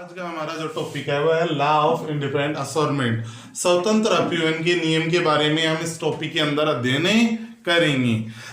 आज का हमारा जो टॉपिक है वो है लॉ ऑफ इंडिपेंडेंट असॉर्टमेंट, स्वतंत्र अपव्ययन के नियम के बारे में हम इस टॉपिक के अंदर अध्ययन करेंगे।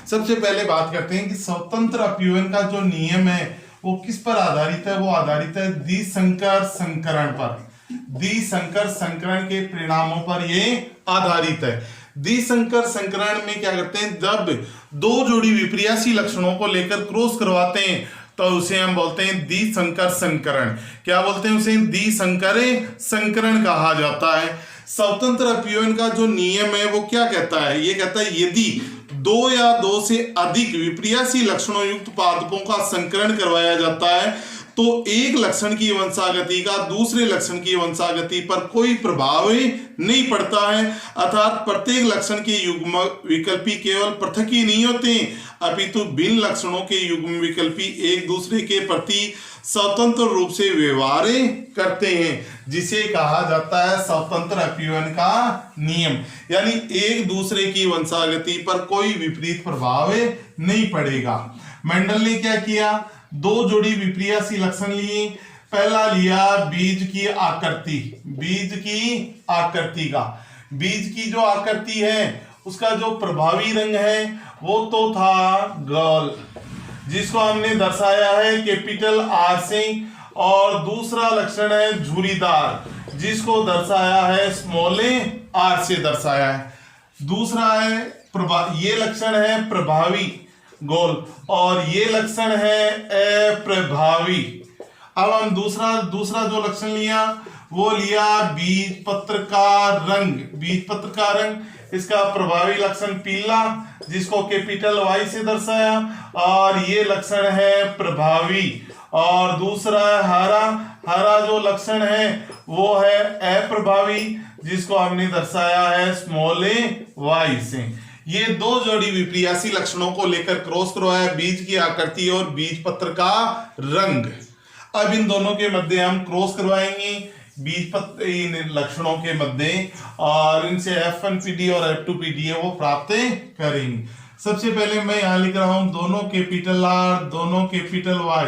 सबसे पहले बात करते हैं कि स्वतंत्र अपव्ययन का जो नियम है वो किस पर आधारित है। वो आधारित है द्विसंकर संकरण पर। द्विसंकर संकरण के परिणामों पर ये आधारित है। द्विसंकर संकरण में क्या करते हैं, जब दो जोड़ी विपर्यासी लक्षणों को लेकर क्रॉस करवाते हैं तो उसे हम बोलते हैं द्विसंकर संकरण। क्या बोलते हैं उसे? द्विसंकर संकरण कहा जाता है। स्वतंत्र अपव्ययन का जो नियम है वो क्या कहता है? ये कहता है यदि दो या दो से अधिक विपर्यासी लक्षणों युक्त पादपों का संकरण करवाया जाता है तो एक लक्षण की वंशागति का दूसरे लक्षण की वंशागति पर कोई प्रभाव नहीं पड़ता है। अर्थात प्रत्येक लक्षण के युग्म विकल्पी केवल पृथक ही नहीं होते अपितु भिन्न लक्षणों के युग्म विकल्पी एक दूसरे के प्रति स्वतंत्र रूप से व्यवहार करते हैं, जिसे कहा जाता है स्वतंत्र अपव्ययन का नियम। यानी एक दूसरे की वंशागति पर कोई विपरीत प्रभाव नहीं पड़ेगा। मेंडल ने क्या किया, दो जोड़ी विपर्यासी लक्षण लिए। पहला लिया बीज की आकृति, बीज की आकृति का, बीज की जो आकृति है उसका जो प्रभावी रंग है वो तो था गोल, जिसको हमने दर्शाया है कैपिटल आर से, और दूसरा लक्षण है झुर्रीदार, जिसको दर्शाया है स्मॉल आर से दर्शाया है। दूसरा है ये लक्षण है प्रभावी गोल और ये लक्षण है अप्रभावी। अब हम दूसरा जो लक्षण लिया वो लिया बीज पत्र का रंग, बीज पत्र का रंग, इसका प्रभावी लक्षण पीला, जिसको कैपिटल वाई से दर्शाया, और ये लक्षण है प्रभावी। और दूसरा है हरा, हरा जो लक्षण है वो है अप्रभावी, जिसको हमने दर्शाया है स्मॉल वाई से। ये दो जोड़ी विपर्यासी लक्षणों को लेकर क्रॉस करवाया, बीज की आकृति और बीज पत्र का रंग। अब इन दोनों के मध्य हम क्रॉस करवाएंगे बीज पत्र इन लक्षणों के मध्य, और इनसे F1PD और F2PD है वो प्राप्त करेंगे। सबसे पहले मैं यहां लिख रहा हूं दोनों कैपिटल R दोनों कैपिटल Y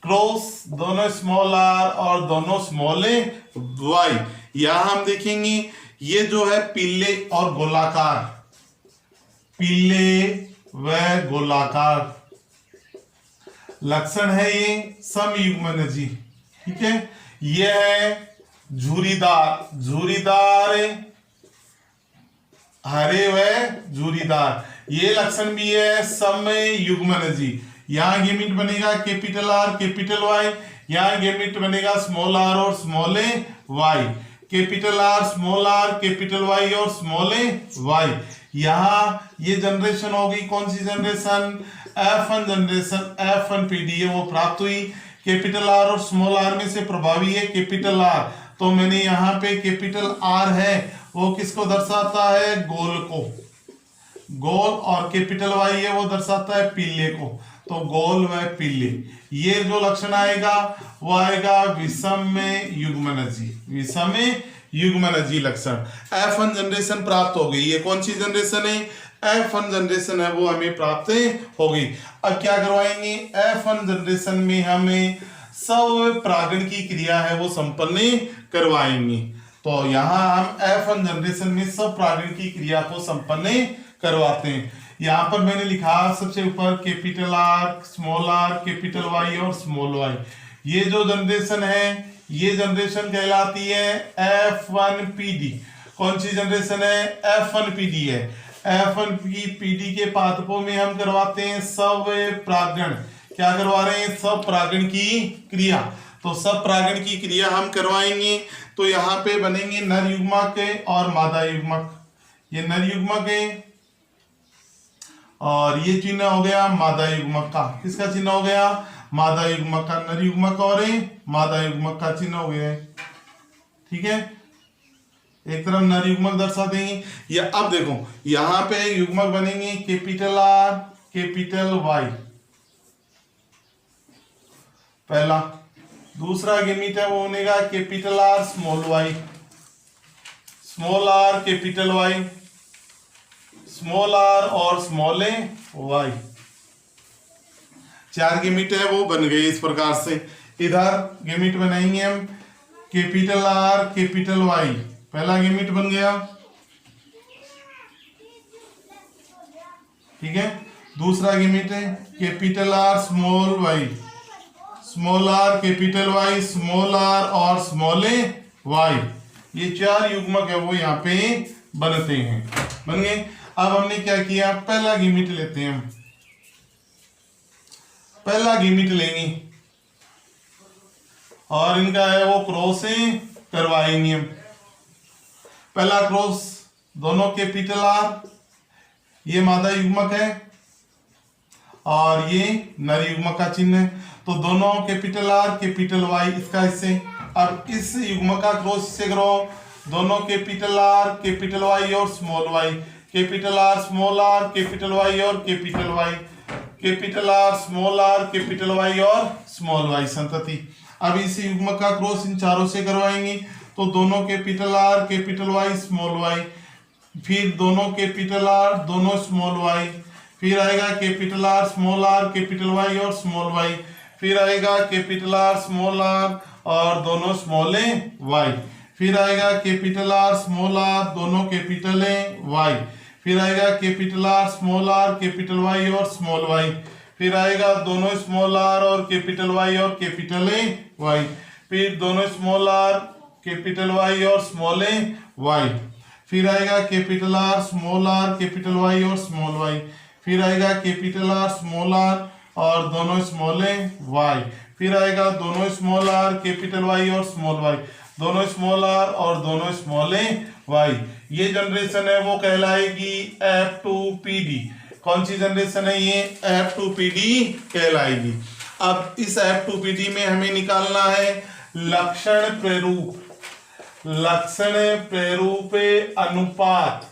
क्रॉस दोनों स्मॉल r और दोनों स्मॉल y। यहां हम देखेंगे ये जो है पीले और गोलाकार, पीले व गोलाकार लक्षण है ये समयुग्मनजी, ठीक है। ये है झुर्रीदार, झुर्रीदार हरे व झुर्रीदार, ये लक्षण भी है समयुग्मनजी। यहां गेमिट बनेगा कैपिटल आर कैपिटल वाई, यहां गेमिट बनेगा स्मॉल आर और small Y, capital R small are capital Y और स्मॉल वाई। यहां ये जनरेशन होगी, कौन सी जनरेशन? F1 जनरेशन, F1PD है वो प्राप्त हुई। कैपिटल आर और स्मॉल आर में से प्रभावी है कैपिटल आर, तो मैंने यहाँ पे कैपिटल आर है वो किसको दर्शाता है? गोल को, गोल, और कैपिटल वाई है वो दर्शाता है पीले को, तो गोल व पीले। ये जो लक्षण आएगा वो आएगा विषम युग्मनजी, विषम युग्मनजी लक्षण। F1 जनरेशन प्राप्त हो गई। ये कौन सी जनरेशन है? F1 जनरेशन है वो हमें प्राप्त हो गई। अब क्या करवाएंगे? F1 जनरेशन में हमें सब परागण की क्रिया है वो संपन्न करवाएंगे। तो यहाँ हम F1 जनरेशन में सब परागण की क्रिया को संपन्न करवाते हैं। यहाँ पर मैंने लिखा सबसे ऊपर capital R small are capital Y और स्मॉल वाई। ये जो जनरेशन है ये जनरेशन कहलाती है F1PD। कौन सी जनरेशन है? F1PD है। F1PD के पादपों में हम करवाते हैं सब परागण। क्या करवा रहे हैं? सब परागण की क्रिया। तो सब परागण की क्रिया हम करवाएंगे। तो यहाँ पे बनेंगे नर युग्मक और मादा युग्मक। ये नर युग्मक है और ये चिन्ह हो गया मादा युग्मक का। किसका चिन्ह हो गया? मादा युग्मक का। नर युग्मक और मादा युग्मक का चिन्ह हो गया, ठीक है। एक तरफ नर युग्मक दर्शा देंगे। या अब देखो यहां पे युग्मक बनेंगे कैपिटल आर कैपिटल वाई, पहला। दूसरा गेमीट है वो बनेगा capital R small Y, small are capital Y, small R और स्मॉल वाई। चार गेमीट है वो बन गए इस प्रकार से। इधर गिमिट बनाएंगे हम कैपिटल आर कैपिटल वाई, पहला गिमिट बन गया, ठीक है। दूसरा गिमिट है capital R small Y, small are capital Y, small R और स्मॉल ए वाई, ये चार युग्मक है वो यहाँ पे बनते हैं, बन गए। अब हमने क्या किया, पहला गिमिट लेते हैं हम, पहला गिमिट लेंगे और इनका है वो क्रॉस करवाएंगे हम। पहला क्रॉस, दोनों कैपिटल आर, ये मादा युग्मक है और ये नर युग्मक का चिन्ह है, तो दोनों कैपिटल आर कैपिटल वाई इसका हिस्से। अब इस युग्मक का क्रॉस से करो, दोनों कैपिटल आर कैपिटल वाई और small Y, capital R small are capital Y और capital Y, capital R small are capital Y और स्मॉल वाई संतति। अब इस युग्मक का क्रॉस इन चारों से करवाएंगे, तो दोनों capital R capital Y small Y, फिर दोनों कैपिटल आर दोनों स्मॉल वाई, फिर आएगा capital R small are capital Y और स्मॉल वाई, फिर आएगा कैपिटल आर स्मॉल आर और दोनों स्मॉल ए वाई, फिर आएगा कैपिटल आर स्मॉल आर दोनों कैपिटल ए वाई, फिर आएगा capital R small are capital Y और स्मॉल वाई, फिर आएगा दोनों स्मॉल आर और कैपिटल वाई और कैपिटल ए वाई, फिर दोनों स्मॉल आर कैपिटल वाई और स्मॉल ए वाई, फिर आएगा capital R small are capital Y और स्मॉल वाई, फिर आएगा कैपिटल आर स्मॉल आर और दोनों स्मॉल ए वाई, फिर आएगा दोनों स्मॉल आर कैपिटल वाई और स्मॉल वाई, दोनों स्मॉल आर और दोनों स्मॉल ए वाई। ये जनरेशन है वो कहलाएगी F2PD। कौन सी जनरेशन है ये, F2PD कहलाएगी। अब इस F2PD में हमें निकालना है लक्षण प्रारूप, लक्षण प्रारूप अनुपात,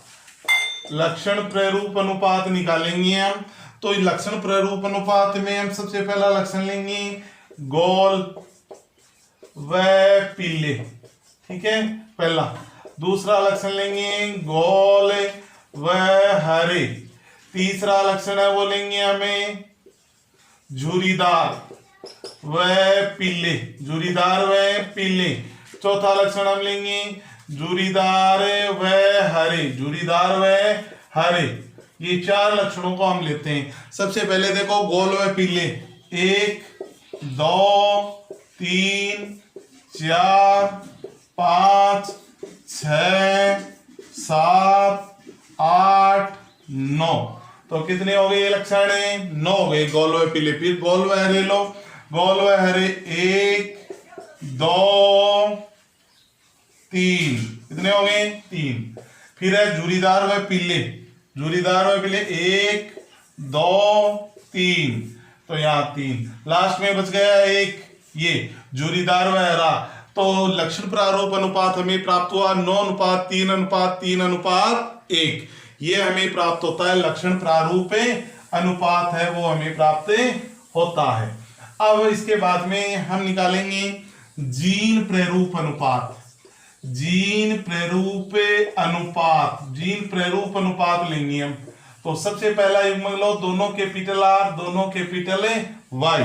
लक्षण प्रारूप अनुपात निकालेंगे हम। तो लक्षण प्रारूप अनुपात में हम सबसे पहला लक्षण लेंगे गोल व पीले, ठीक है पहला। दूसरा लक्षण लेंगे गोल व हरे। तीसरा लक्षण है वो लेंगे हमें झुरीदार व पीले, झुरीदार व पीले। चौथा लक्षण हम लेंगे झुरीदार व हरे, झुरीदार व हरे। ये चार लक्षणों को हम लेते हैं। सबसे पहले देखो गोल व पीले, 1 2 3 4 5 6 7 8 9, तो कितने हो गए ये लक्षण, 9 हो गए गोल व पीले। फिर गोल व हरे लो, गोल व हरे 1 2 3, कितने हो गए 3। फिर है झुरीदार व पीले, झुरीदार व पीले 1 2 3, तो यहाँ 3। लास्ट में बच गया एक ये झुरीदार व हरा। तो लक्षण प्रारूप अनुपात हमें प्राप्त हुआ 9:3:3:1, ये हमें प्राप्त होता है। लक्षण प्रारूप अनुपात है वो हमें प्राप्त होता है। अब इसके बाद में हम निकालेंगे जीन प्रारूप अनुपात, जीन प्रारूप अनुपात, जीन प्रारूप अनुपात लेंगे हम। तो सबसे पहला युग्मक लो, दोनों कैपिटल आर दोनों कैपिटल वाई।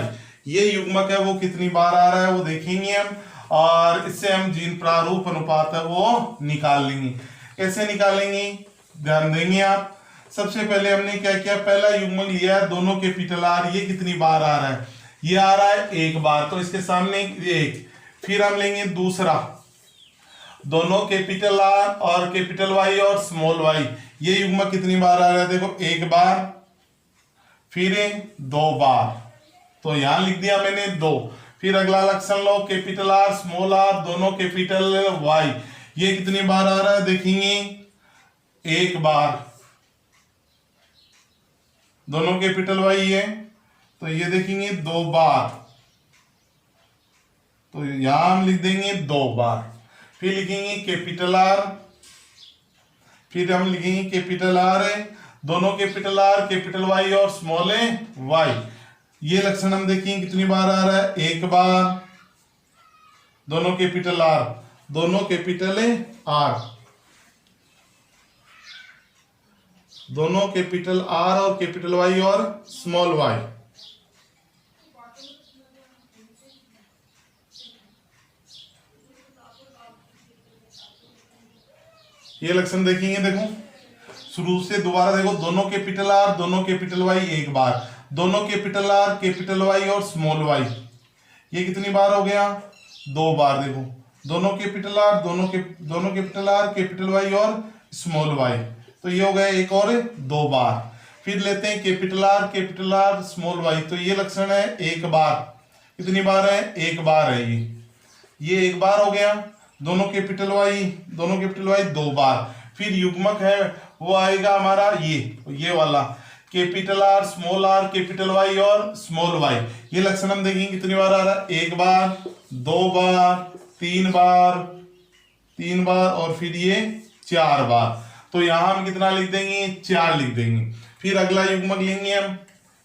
ये युग्मक है वो कितनी बार आ रहा है वो देखेंगे हम, और इससे हम जीन प्रारूप अनुपात है वो निकाल लेंगे। कैसे निकालेंगे ध्यान देंगे आप। सबसे पहले हमने क्या किया, पहला युग्मक लिया है दोनों कैपिटल आर, ये कितनी बार आ रहा है, ये आ रहा है 1 बार, तो इसके सामने 1। फिर हम लेंगे दूसरा, दोनों कैपिटल आर और कैपिटल वाई और स्मॉल वाई, ये युग्मक कितनी बार आ रहा है, देखो 1 बार, फिर 2 बार, तो यहां लिख दिया मैंने 2। फिर अगला लक्षण लो, कैपिटल आर स्मॉल आर दोनों कैपिटल वाई, ये कितनी बार आ रहा है देखेंगे 1 बार, दोनों कैपिटल वाई है, तो ये देखेंगे 2 बार, तो यहां हम लिख देंगे 2 बार। फिर लिखेंगे कैपिटल आर, फिर हम लिखेंगे कैपिटल आर है, दोनों कैपिटल आर कैपिटल वाई और स्मॉल वाई, ये लक्षण हम देखेंगे कितनी बार आ रहा है 1 बार, दोनों कैपिटल आर दोनों कैपिटल आर, दोनों कैपिटल आर और कैपिटल वाई और स्मॉल वाई। ये लक्षण देखेंगे, देखो शुरू से दोबारा देखो, दोनों कैपिटल आर दोनों कैपिटल वाई एक बार, दोनों कैपिटल आर कैपिटल वाई और स्मॉल वाई, ये कितनी बार हो गया, 2 बार। देखो दोनों कैपिटल आर दोनों कैपिटल आर कैपिटल वाई और स्मॉल वाई, तो ये हो गया एक और 2 बार। फिर लेते हैं कैपिटल आर स्मॉल वाई, तो ये लक्षण है एक बार। कितनी बार है, एक बार है ये एक बार हो गया। दोनों कैपिटल वाई 2 बार। फिर युग्मक है वो आएगा हमारा ये वाला कैपिटल आर कैपिटल वाई और स्मॉल वाई, ये लक्षण हम देखेंगे कितनी बार आ रहा है, एक बार, 2 बार, 3 बार और फिर ये 4 बार। तो यहां हम कितना लिख देंगे, 4 लिख देंगे। फिर अगला युग्मक लेंगे हम,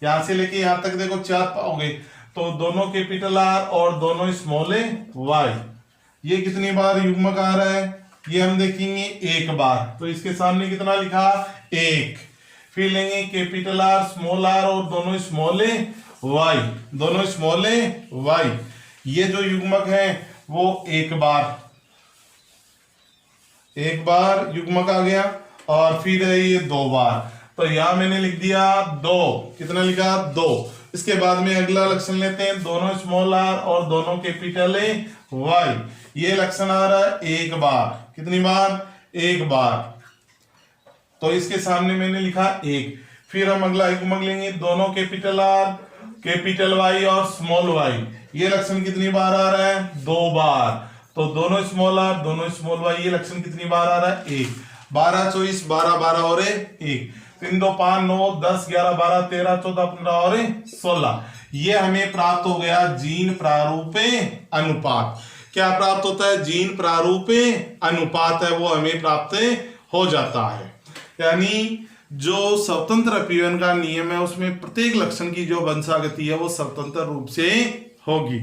यहां से लेके यहां तक देखो 4 पाओगे, तो दोनों कैपिटल आर और दोनों स्मॉल वाई, ये कितनी बार युग्मक आ रहा है, ये हम देखेंगे एक बार। तो इसके सामने कितना लिखा, 1। फिर लेंगे कैपिटल आर और दोनों स्मॉल वाई, ये जो युग्मक है वो एक बार युग्मक आ गया। और फिर है ये 2 बार, तो यहां मैंने लिख दिया 2, कितना लिखा 2। इसके बाद में अगला लक्षण लेते हैं, दोनों स्मॉल आर और दोनों कैपिटल वाई, ये लक्षण आ रहा है एक बार। कितनी बार, एक बार, तो इसके सामने मैंने लिखा 1। फिर हम अगला युग्मक लेंगे, दोनों कैपिटल आर कैपिटल वाई और स्मॉल वाई, ये लक्षण कितनी बार आ रहा है, 2 बार। तो दोनों स्मॉल आर दोनों स्मॉल वाई, ये लक्षण कितनी बार आ रहा है, 1। 12 24 12 और 1, 3 2 5 9 10 11 12 13 14 15 और 16, ये हमें प्राप्त हो गया जीन प्रारूपे अनुपात। क्या प्राप्त होता है, जीन प्रारूपे अनुपात है वो हमें प्राप्त हो जाता है। यानी जो स्वतंत्र अपीवन का नियम है उसमें प्रत्येक लक्षण की जो वंशागति है वो स्वतंत्र रूप से होगी।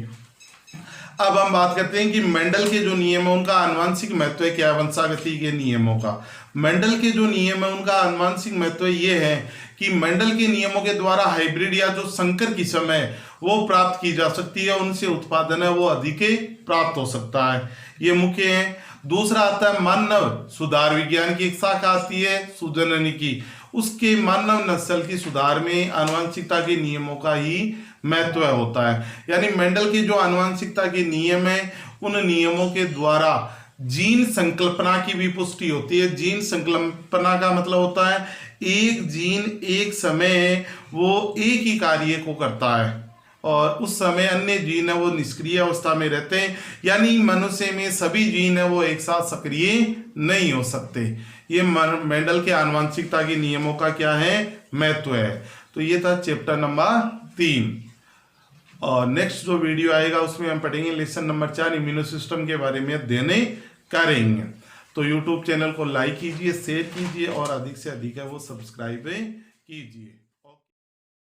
अब हम बात करते हैं कि मेंडल के जो नियम है उनका आनुवंशिक महत्व क्या है, वंशागति के नियमों का। मेंडल के जो नियम है उनका आनुवंशिक महत्व ये है कि मेंडल के नियमों के द्वारा हाइब्रिड या जो संकर किस्म है वो प्राप्त की जा सकती है, उनसे उत्पादन है वो अधिक प्राप्त हो सकता है, ये मुख्य है। दूसरा आता है मानव सुधार विज्ञान की एक शाखा आती है सुजननी की, उसके मानव नस्ल की सुधार में आनुवंशिकता के नियमों का ही महत्व होता है। यानी मेंडल के जो आनुवंशिकता के नियम है उन नियमों के द्वारा जीन संकल्पना की भी पुष्टि होती है। जीन संकल्पना का मतलब होता है एक जीन एक समय वो एक ही कार्य को करता है और उस समय अन्य जीन है वो निष्क्रिय अवस्था में रहते हैं, यानी मनुष्य में सभी जीन है वो एक साथ सक्रिय नहीं हो सकते। ये मेंडल के आनुवंशिकता के नियमों का क्या है, महत्व है। तो ये था चैप्टर नंबर 3 और नेक्स्ट जो वीडियो आएगा उसमें हम पढ़ेंगे लेसन नंबर 4 इम्यूनो सिस्टम के बारे में अध्ययन करेंगे। तो यूट्यूब चैनल को लाइक कीजिए, शेयर कीजिए और अधिक से अधिक है वो सब्सक्राइब कीजिए।